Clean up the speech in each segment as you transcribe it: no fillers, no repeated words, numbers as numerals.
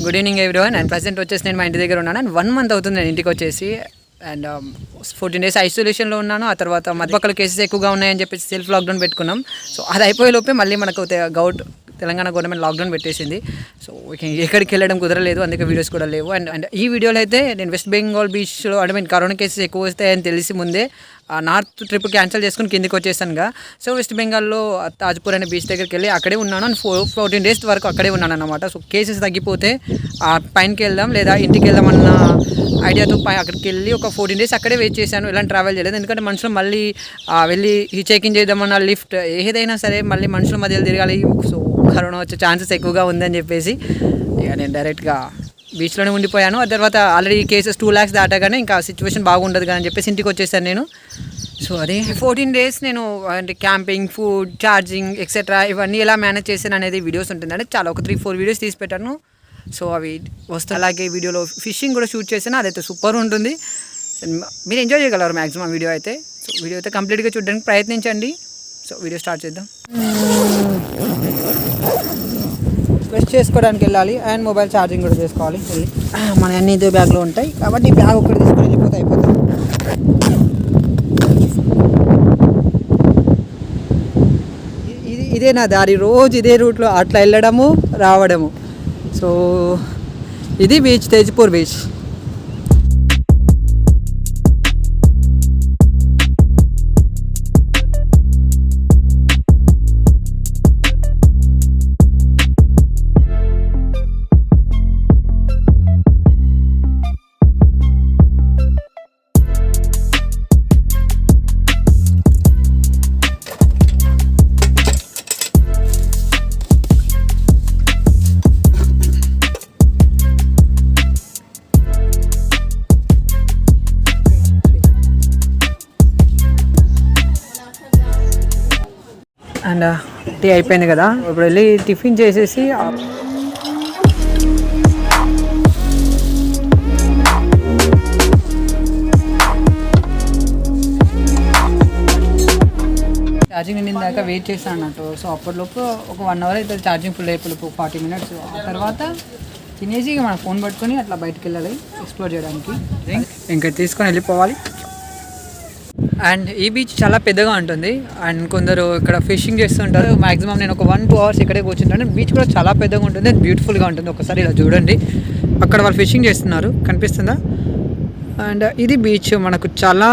Good evening everyone. And present వచ్చేసి నేను మా ఇంటి దగ్గర ఉన్నాను. అండ్ 1 month అవుతుంది నేను ఇంటికి వచ్చేసి. అండ్ 14 days ఐసోలేషన్లో ఉన్నాను. ఆ తర్వాత మధ్యపక్కల కేసెస్ ఎక్కువగా ఉన్నాయని చెప్పేసి సెల్ఫ్ లాక్డౌన్ పెట్టుకున్నాం. సో అది అయిపోయే లోపే మళ్ళీ మనకు తెలంగాణ గవర్నమెంట్ లాక్డౌన్ పెట్టేసింది. సో ఎక్కడికి వెళ్ళడం కుదరలేదు, అందుకే వీడియోస్ కూడా లేవు. అండ్ ఈ వీడియోలో అయితే నేను వెస్ట్ బెంగాల్ బీచ్లో కరోనా కేసెస్ ఎక్కువ వస్తాయని తెలిసి ముందే నార్త్ ట్రిప్ క్యాన్సిల్ చేసుకుని కిందికి వచ్చేసానుగా. సో వెస్ట్ బెంగాల్లో తాజ్పూర్ అనే బీచ్ దగ్గరికి వెళ్ళి అక్కడే ఉన్నాను. అండ్ 14 days వరకు అక్కడే ఉన్నాను అనమాట. సో కేసెస్ తగ్గిపోతే పైనకి వెళ్దాం లేదా ఇంటికి వెళ్దాం అన్న ఐడియాతో అక్కడికి వెళ్ళి ఒక 14 days అక్కడే వెయిట్ చేశాను. ఎలాంటి ట్రావెల్ చేయలేదు, ఎందుకంటే మనుషులు మళ్ళీ వెళ్ళి ఈ చెక్-ఇన్ చేద్దామన్న లిఫ్ట్ ఏదైనా సరే మళ్ళీ మనుషుల మధ్యలో తిరగాలి. సో కరోనా వచ్చే ఛాన్సెస్ ఎక్కువగా ఉందని చెప్పేసి ఇక నేను డైరెక్ట్గా బీచ్లోనే ఉండిపోయాను. ఆ తర్వాత ఆల్రెడీ కేసెస్ 2 lakhs దాటాగానే ఇంకా సిచ్యువేషన్ బాగుండదు కానీ అని చెప్పేసి ఇంటికి వచ్చేసాను నేను. సో అదే 14 days నేను అంటే క్యాంపింగ్, ఫుడ్, ఛార్జింగ్ ఎక్సెట్రా ఇవన్నీ ఎలా మేనేజ్ చేశాను అనేది వీడియోస్ ఉంటుందండి. చాలా ఒక 3-4 వీడియోస్ తీసి పెట్టాను. సో అవి వస్తాయి. అలాగే వీడియోలో ఫిషింగ్ కూడా షూట్ చేశాను, అదైతే సూపర్ ఉంటుంది. మీరు ఎంజాయ్ చేయగలరు మ్యాక్సిమం వీడియో అయితే. సో వీడియో అయితే కంప్లీట్గా చూడడానికి ప్రయత్నించండి. సో వీడియో స్టార్ట్ చేద్దాం. బ్రష్ చేసుకోవడానికి వెళ్ళాలి అండ్ మొబైల్ ఛార్జింగ్ కూడా చేసుకోవాలి. వెళ్ళి మన అన్ని ఇదే బ్యాగ్లో ఉంటాయి కాబట్టి బ్యాగ్ ఒకటి తీసుకొని వెళ్ళిపోతే అయిపోతుంది. ఇదే నా దారి, రోజు ఇదే రూట్లో అట్లా వెళ్ళడము రావడము. సో ఇది beach, Tezpur beach. And tea అయిపోయింది కదా, ఇప్పుడు వెళ్ళి టిఫిన్ చేసేసి ఛార్జింగ్ నిందాక వెయిట్ చేస్తాను అన్నట్టు. సో అప్పటిలోపు ఒక 1 hour అయితే ఛార్జింగ్ ఫుల్ అయిపోయి 40 minutes. ఆ తర్వాత తినేసి మన ఫోన్ పట్టుకొని అట్లా బయటకు వెళ్ళాలి ఎక్స్ప్లోర్ చేయడానికి. ఇంకా తీసుకొని వెళ్ళిపోవాలి. అండ్ ఈ బీచ్ చాలా పెద్దగా ఉంటుంది. అండ్ కొందరు ఇక్కడ ఫిషింగ్ చేస్తుంటారు. మ్యాక్సిమం నేను ఒక 1-2 hours ఇక్కడే కూర్చుంటాను. బీచ్ కూడా చాలా పెద్దగా ఉంటుంది అండ్ బ్యూటిఫుల్గా ఉంటుంది. ఒకసారి ఇలా చూడండి, అక్కడ వాళ్ళు ఫిషింగ్ చేస్తున్నారు, కనిపిస్తుందా? అండ్ ఇది బీచ్ మనకు చాలా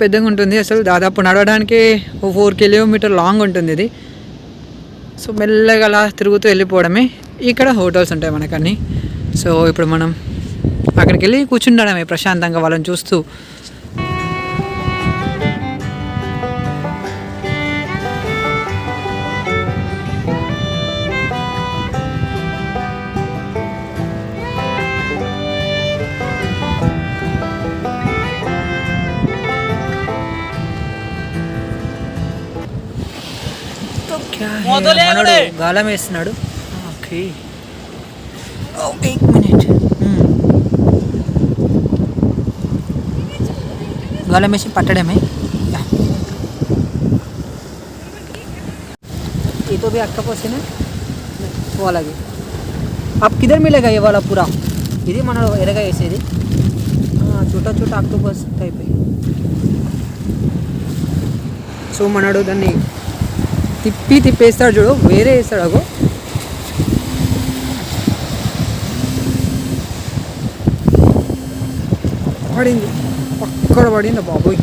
పెద్దగా ఉంటుంది. అసలు దాదాపు నడవడానికి 4 kilometers లాంగ్ ఉంటుంది ఇది. సో మెల్లగా అలా తిరుగుతూ వెళ్ళిపోవడమే. ఇక్కడ హోటల్స్ ఉంటాయి మనకన్నీ. సో ఇప్పుడు మనం అక్కడికి వెళ్ళి కూర్చుండడమే ప్రశాంతంగా వాళ్ళని చూస్తూ. మనోడు గాలం వేస్తున్నాడు. Okay, 1 minute. गाला में से पटड़े में ये तो भी अक्टोपस है ना, वो अलग है. आप किधर मिलेगा ये वाला पूरा? ఇది మన ఎరగా వేసేది छोटा छोटा అక్టోపస్ టైప్. సో మనడు దాన్ని తిప్పేస్తాడు చూడు, వేరే వేస్తాడు. అగో పడింది, అక్కడ పడింది బాబోయ్,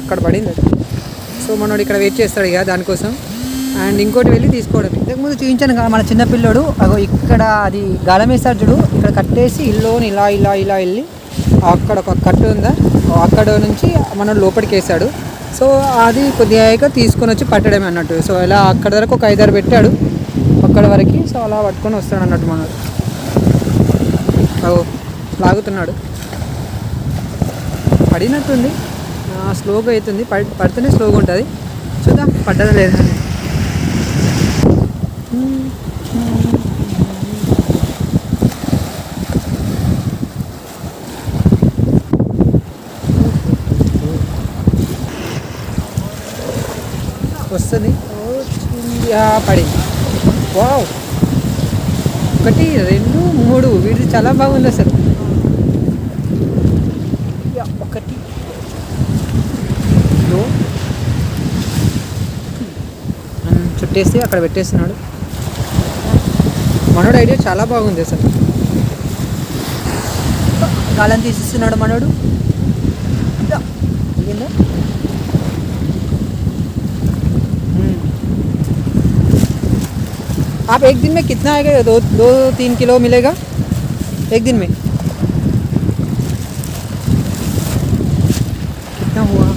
అక్కడ పడింది. సో మనోడు ఇక్కడ వెయిట్ చేస్తాడు ఇక దానికోసం. అండ్ ఇంకోటి వెళ్ళి తీసుకోవడం. ఇంతకుముందు చూపించాను కదా మన చిన్నపిల్లడు, అగో ఇక్కడ అది గాలం వేస్తాడు చూడు, ఇక్కడ కట్టేసి ఇల్లుని ఇలా ఇలా ఇలా వెళ్ళి అక్కడ ఒక కట్టు ఉందా, అక్కడ నుంచి మన లోపలికి వేస్తాడు. సో అది కొద్దిగా తీసుకొని వచ్చి పట్టడమే అన్నట్టు. సో ఇలా అక్కడ వరకు ఒక 5-6 పెట్టాడు అక్కడ వరకు. సో అలా పట్టుకొని వస్తాడు అన్నట్టు మనోడు. అగో లాగుతున్నాడు, పడినట్టుంది, స్లోగా అవుతుంది, పడితేనే స్లోగా ఉంటుంది. చూద్దాం పడ్డదా లేదా. వస్తుంది, పడింది. వావ్, 1 2 3 చాలా బాగుంది అసలు. ఒకటి చుట్టేసి అక్కడ పెట్టేస్తున్నాడు. మనోడు ఐడియా చాలా బాగుంది అసలు. గాలం తీసిస్తున్నాడు మనోడు. आप एक दिन में कितना आएगा? 2-3 किलो मिलेगा एक दिन में? कितना हुआ?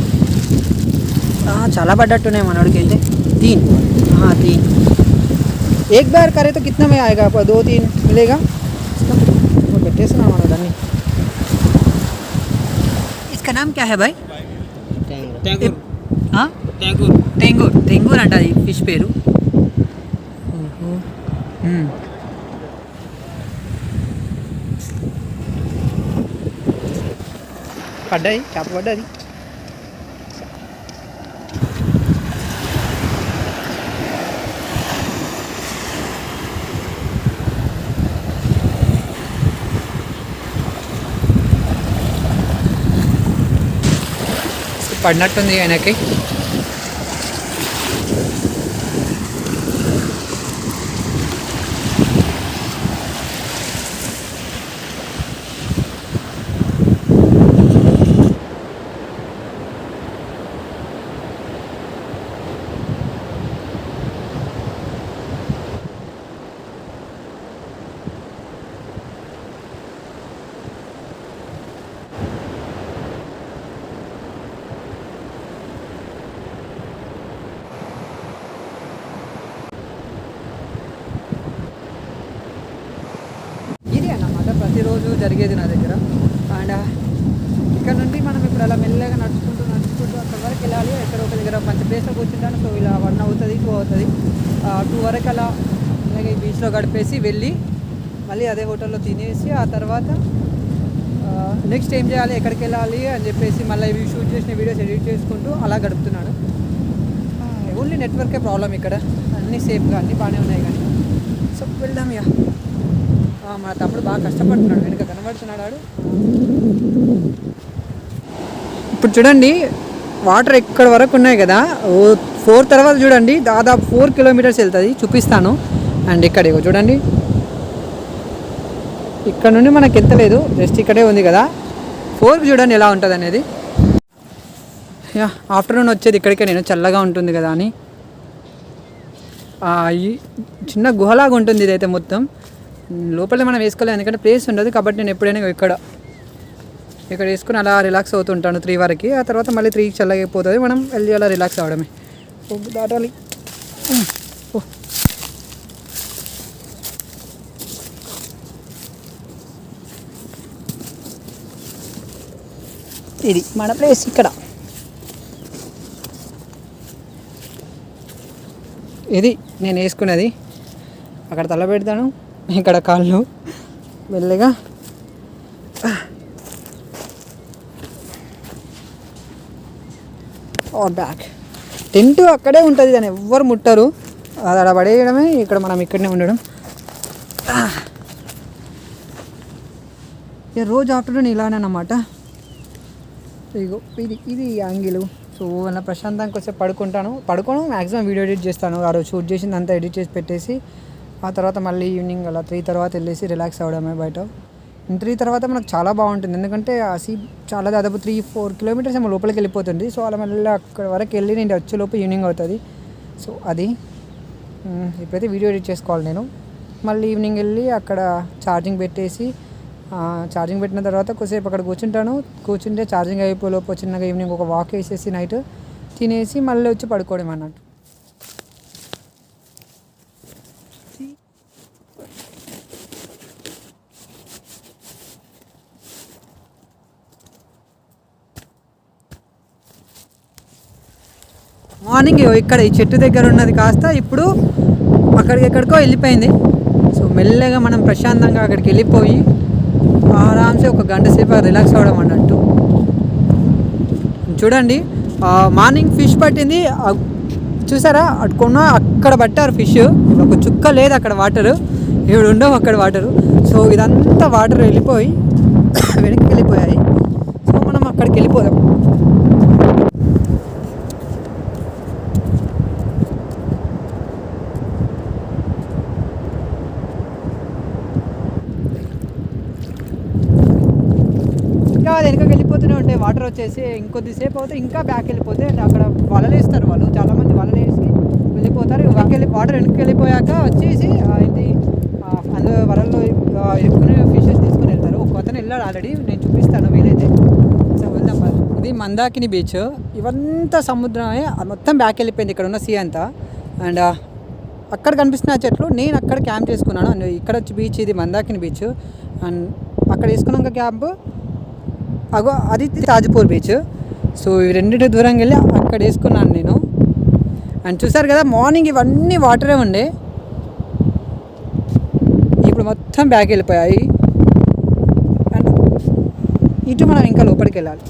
हाँ చాలా పడ్డట్టున్నాయి మనోడికి అయితే. 3. हाँ 3. एक बार करे तो कितना में आएगा? 2-3 मिलेगा. పెట్టేస్తున్నా మనోడు అన్నీ. इसका नाम क्या है भाई? टेंगूर. हाँ टेंगूर అంట అది ఫిష్ పేరు. పడ్డాయి, చేప పడ్డది. పడినట్టుంది ఆయనకి. ప్రతిరోజు జరిగేది నా దగ్గర. అండ్ ఇక్కడ నుండి మనం ఇప్పుడు అలా మెల్లగా నడుచుకుంటూ అక్కడ వరకు వెళ్ళాలి. ఎక్కడ ఒక దగ్గర మంచి ప్లేస్లో కూర్చుంటాను. సో ఇలా 1 అవుతుంది, 2 అవుతుంది. 2 వరకు అలా అలాగే ఈ బీచ్లో గడిపేసి వెళ్ళి మళ్ళీ అదే హోటల్లో తినేసి ఆ తర్వాత నెక్స్ట్ ఏం చేయాలి, ఎక్కడికి వెళ్ళాలి అని చెప్పేసి మళ్ళీ ఇవి షూట్ చేసిన వీడియోస్ ఎడిట్ చేసుకుంటూ అలా గడుపుతున్నాను. ఓన్లీ నెట్వర్కే ప్రాబ్లం ఇక్కడ. అన్నీ సేఫ్గా అన్నీ బాగానే ఉన్నాయి కానీ. సో వెళ్దాం ఇక. మా తమ్ముడు బాగా కష్టపడుతున్నాడు, వెనుక కనబడుతున్నాడు వాడు. ఇప్పుడు చూడండి వాటర్ ఎక్కడ వరకు ఉన్నాయి కదా. 4 తర్వాత చూడండి దాదాపు 4 కిలోమీటర్స్ వెళ్తుంది, చూపిస్తాను. అండ్ ఇక్కడ చూడండి, ఇక్కడ నుండి మనకు ఎత్తలేదు, జస్ట్ ఇక్కడే ఉంది కదా. 4కి చూడండి ఎలా ఉంటుంది అనేది. ఆఫ్టర్నూన్ వచ్చేది ఇక్కడికే నేను, చల్లగా ఉంటుంది కదా అని. ఈ చిన్న గుహలాగా ఉంటుంది ఇదైతే. మొత్తం లోపలే మనం వేసుకోలేదు ఎందుకంటే ప్లేస్ ఉండదు కాబట్టి నేను ఎప్పుడైనా ఇక్కడ వేసుకుని అలా రిలాక్స్ అవుతుంటాను 3 వరకు. ఆ తర్వాత మళ్ళీ 3కి చల్లగా అయిపోతుంది, మనం వెళ్ళి అలా రిలాక్స్ అవ్వడమే. దాటాలి. ఇది మన ప్లేస్. ఇక్కడ ఇది నేను వేసుకున్నది. అక్కడ తల పెడతాను, ఇక్కడ కాళ్ళు మెల్లగా. బ్యాక్ టెంట్ అక్కడే ఉంటుంది, దాన్ని ఎవ్వరు ముట్టరు. అది అక్కడ పడేయడమే, ఇక్కడ మనం ఇక్కడనే ఉండడం. రోజు ఆఫ్టర్నూన్ ఇలానే అన్నమాట. ఇగో ఇది యాంగిల్. సో అలా ప్రశాంతంగా వచ్చి పడుకోను మ్యాక్సిమం వీడియో ఎడిట్ చేస్తాను. ఆ రోజు షూట్ చేసింది అంతా ఎడిట్ చేసి పెట్టేసి ఆ తర్వాత మళ్ళీ ఈవినింగ్ అలా 3 తర్వాత వెళ్ళేసి రిలాక్స్ అవ్వడమే బయట. 3 తర్వాత మనకు చాలా బాగుంటుంది ఎందుకంటే ఆ సీ చాలా దాదాపు 3-4 కిలోమీటర్స్ ఏమో లోపలికి వెళ్ళిపోతుంది. సో అలా మళ్ళీ అక్కడ వరకు వెళ్ళి నేను వచ్చేలోపు ఈవినింగ్ అవుతుంది. సో అది ఇప్పుడైతే వీడియో ఎడిట్ చేసుకోవాలి నేను. మళ్ళీ ఈవినింగ్ వెళ్ళి అక్కడ ఛార్జింగ్ పెట్టేసి ఛార్జింగ్ పెట్టిన తర్వాత కొద్దిసేపు అక్కడ కూర్చుంటే ఛార్జింగ్ అయిపోలోపు చిన్నగా ఈవినింగ్ ఒక వాక్ వేసేసి నైట్ తినేసి మళ్ళీ వచ్చి పడుకోవడం అన్నట్టు. మార్నింగ్ ఇక్కడ ఈ చెట్టు దగ్గర ఉన్నది కాస్త ఇప్పుడు ఎక్కడికో వెళ్ళిపోయింది. సో మెల్లగా మనం ప్రశాంతంగా అక్కడికి వెళ్ళిపోయి ఆరామ్సే ఒక గంట సేపు రిలాక్స్ అవ్వడం అన్నట్టు. చూడండి మార్నింగ్ ఫిష్ పట్టింది చూసారా, అక్కడ పట్టారు ఫిష్. ఒక చుక్క లేదు అక్కడ వాటర్. ఇక్కడ ఉండవు అక్కడ వాటరు. సో ఇదంతా వాటర్ వెళ్ళిపోయి వెనక్కి వెళ్ళిపోయాయి. సో మనం అక్కడికి వెళ్ళిపోదాం. ఇంకా వెనకకి వెళ్ళిపోతూనే ఉంటాయి వాటర్ వచ్చేసి. ఇంకొద్దిసేపు అవుతే ఇంకా బ్యాక్ వెళ్ళిపోతే అక్కడ వలలు వేస్తారు వాళ్ళు, చాలామంది వలలు వేసి వెళ్ళిపోతారు. వాటర్ వెనక్కి వెళ్ళిపోయాక వచ్చేసి ఏంటి అందులో వలల్లో ఎక్కువ ఫిషెస్ తీసుకుని వెళ్తారు. ఒక అతను వెళ్ళాడు ఆల్రెడీ, నేను చూపిస్తాను వీలైతే. సో వెళ్దాం. ఇది మందాకిని బీచ్. ఇవంతా సముద్రమే, మొత్తం బ్యాక్ వెళ్ళిపోయింది ఇక్కడ ఉన్న సీ అంతా. అండ్ అక్కడ కనిపిస్తున్న చెట్లు, నేను అక్కడ క్యాంప్ చేసుకున్నాను. అండ్ ఇక్కడ వచ్చి బీచ్, ఇది మందాకిని బీచ్. అండ్ అక్కడ వేసుకున్నాక క్యాంప్ అగో అది తాజ్పూర్ బీచ్. సో ఈ రెండింటి దూరంగా వెళ్ళి అక్కడ వేసుకున్నాను నేను. అండ్ చూసారు కదా మార్నింగ్ ఇవన్నీ వాటరే ఉండే, ఇప్పుడు మొత్తం బ్యాక్ వెళ్ళిపోయాయి. అండ్ ఇటు మనం ఇంకా లోపలికి వెళ్ళాలి.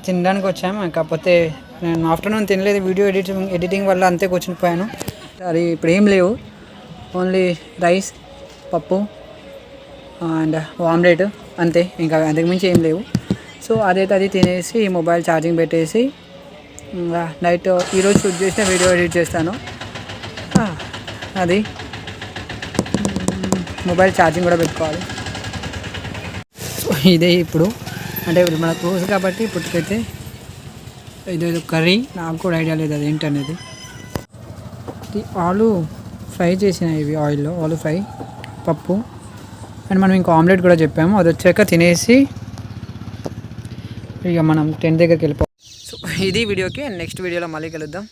తినడానికి వచ్చాము, కాకపోతే నేను ఆఫ్టర్నూన్ తినలేదు. వీడియో ఎడిటింగ్ వల్ల అంతే కూర్చునిపోయాను. అది ఇప్పుడు ఏం లేవు, ఓన్లీ రైస్, పప్పు అండ్ ఆమ్లెట్ అంతే, ఇంకా అంతకుమించి ఏం లేవు. సో అదైతే అది తినేసి మొబైల్ ఛార్జింగ్ పెట్టేసి నైట్ ఈరోజు షూట్ చేసిన వీడియో ఎడిట్ చేస్తాను. అది మొబైల్ ఛార్జింగ్ కూడా పెట్టుకోవాలి. సో ఇదే ఇప్పుడు అంటే ఇప్పుడు మనకు రోజు కాబట్టి ఇప్పటికైతే ఇదేదో కర్రీ, నాకు కూడా ఐడియా లేదు అది ఏంటనేది. ఆలు ఫ్రై చేసిన ఇవి ఆయిల్లో, ఆలు ఫ్రై, పప్పు అండ్ మనం ఇంకా ఆమ్లెట్ కూడా చెప్పాము. అది వచ్చాక తినేసి ఇక మనం టెంట్ దగ్గరికి వెళ్ళిపోవాలి. సో ఇది వీడియోకి, నెక్స్ట్ వీడియోలో మళ్ళీ కలుద్దాం.